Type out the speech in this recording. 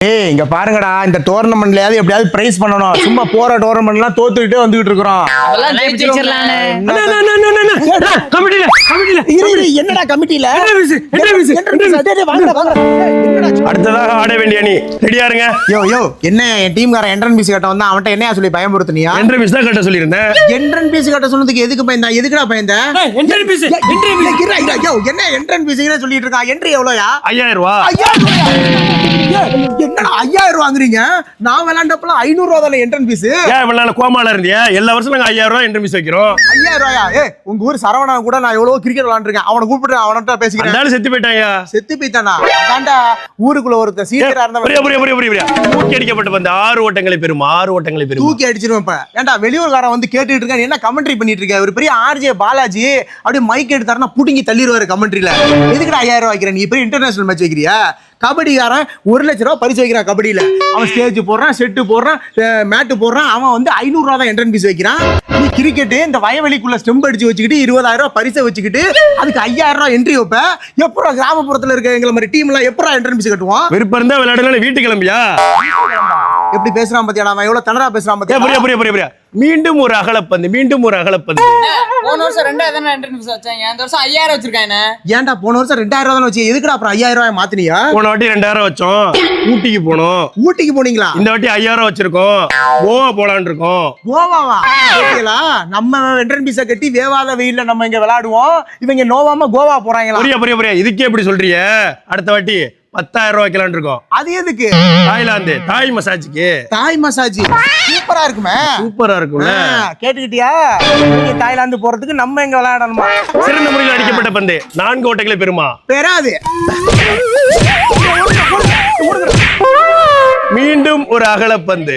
ஏய் இங்க பாருங்கடா, இந்த டோர்னமெண்ட்லயாவது எப்படியாவது பிரைஸ் பண்ணணும். சும்மா போற டோர்னமெண்ட்லாம் தோத்துக்கிட்டே வந்துகிட்டு இருக்கோம். என்னடா கமிட்டில அடுத்ததாக ஆட வேண்டிய அணி ரெடியா இருங்க. யோ என்ன என் டீம்காரன் என்ட்ரன் பீஸ் கட்ட வந்தா அவன்கிட்ட என்னையா சொல்லி பயமுறுத்துனியா? என்ட்ரன் பீஸ் தான் கட்ட சொல்லியிருந்தேன். என்ட்ரன் பீஸ் கட்ட சொன்னதுக்கு எதுக்கு பயந்தா? எதுக்குடா பயந்த? என்ன என்ட்ரன் பீஸ் சொல்லிட்டு இருக்கா? என்ட்ரி எவ்வளோயா? 5000 ரூபாய். என்னடா 5000 ரூபாய் வாங்குறீங்க? நான் விளையாண்டப்பலாம் 500 ரூபாய் தானே என்ட்ரன் பீஸ். ஏன் இவ்வளவு நாள் கோமால இருந்தியா? எல்லா வருஷம் நாங்க 5000 ரூபாய் என்ட்ரன் பீஸ் வைக்கிறோம். 5000 ரூபாயா? உங்க ஊர் சரவணா கூட நான் எவ்வளவு கிரிக்கெட் விளையாண்டுருக்கேன். அவனை கூப்பிட்டு அவன்கிட்ட பேசிக்கிறேன். அதனால செத்து போயிட்டாயா? செத்து போயிட்டானா? அதான்டா ஊருக்குள்ள ஒருத்த சீக்கிரம் இருந்தவன். புரிய தூக்கி அடிக்கப்பட்ட வந்து 6 ஓட்டங்களை பெறும். 6 ஓட்டங்களை பெறும். தூக்கி அடிச்சிருவேன். இப்ப ஏன்டா வெளியூர்காரன் வந்து கேட்டுட்டு இருக்கான், என்ன கமெண்ட்ரி பண்ணிட்டு இருக்க? ஒரு பெரிய ஆர்ஜே பாலாஜி அப்படியே மைக் எடுத்தாருன்னா புடுங்கி தள்ளிடுவாரு கமெண்ட்ரியில. எதுக்குடா 5000 ரூபாய் வைக்கிறேன்? நீ பெரிய இன்டர்நேஷனல் மேட்ச் வைக்கிறியா? கபடிக்காரன் 1 லட்ச ரூபாய் பரிசு வைக்கிறான் கபடியில. அவன் ஸ்டேஜ் போடுறான், செட்டு போடுறான், மேட்டு போடுறான். அவன் வந்து 500 ரூபாய் தான் என்ட்ரன் பீஸ் வைக்கிறான். நீ கிரிக்கெட் இந்த வயவெளிக்குள்ள ஸ்டெம்ப் அடிச்சு வச்சுக்கிட்டு 20000 ரூபாய் பரிசை வச்சுக்கிட்டு அதுக்கு 5000 ரூபாய் என்ட்ரி வைப்ப. எப்பறம் கிராமப்புறத்துல இருக்க எங்களை மாதிரி டீம் எல்லாம் எப்பறம் என்ட்ரன் பீஸ் கட்டுவோம்? விருப்பம் இருந்தா விளையாடலாம். வீட்டு கிளம்பியா? எப்படி பேசுறான் பாத்தியாடா? அவன் எவ்வளவு தனரா பேசுறான் பாத்தியா? புரிய மீண்டும் ஒரு அகலப்பந்து. போன வருஷம் 2000 தான என்ட்ரன் பீஸ் வச்சாங்க. இந்த வருஷம் 5000 வச்சிருக்காங்க. ஏன்டா போன வருஷம் 2000 ரூபாய் தான வச்சு எதுக்குடா அப்புறம் 5000 ரூபாய் மாத்தினியா? போன வாட்டி 2000 வச்சோம். ஊட்டிக்கு போனோம். ஊட்டிக்கு போனீங்களா? இந்த வாட்டி 5000 வச்சிருக்கோம். கோவா போலான்னு இருக்கோம். கோவாவா? நம்ம என்ட்ரன் பீஸ கட்டி வேவாத வெயில்ல நம்ம இங்க விளையாடுவோம். இவங்க நோவாம கோவா போறாங்களா? புரிய இதுக்கே எப்படி சொல்றீங்க? அடுத்த வாட்டி 10000 ரூபாய் வைக்கலான்னு இருக்கோம். அது எதுக்கு? தாய்லாந்து தாய் மசாஜுக்கு. தாய் மசாஜ் சூப்பரா இருக்குமே. சூப்பரா இருக்கும்ல. கேட்டுக்கிட்டியா? நீங்க தாய்லாந்து போறதுக்கு நம்ம எங்க விளையாடணுமா? சிறந்த முறையில் அடிக்கப்பட்ட பந்து 4 ஓட்டங்களை பெறுமா? பெறாது. மீண்டும் ஒரு அகலப்பந்து.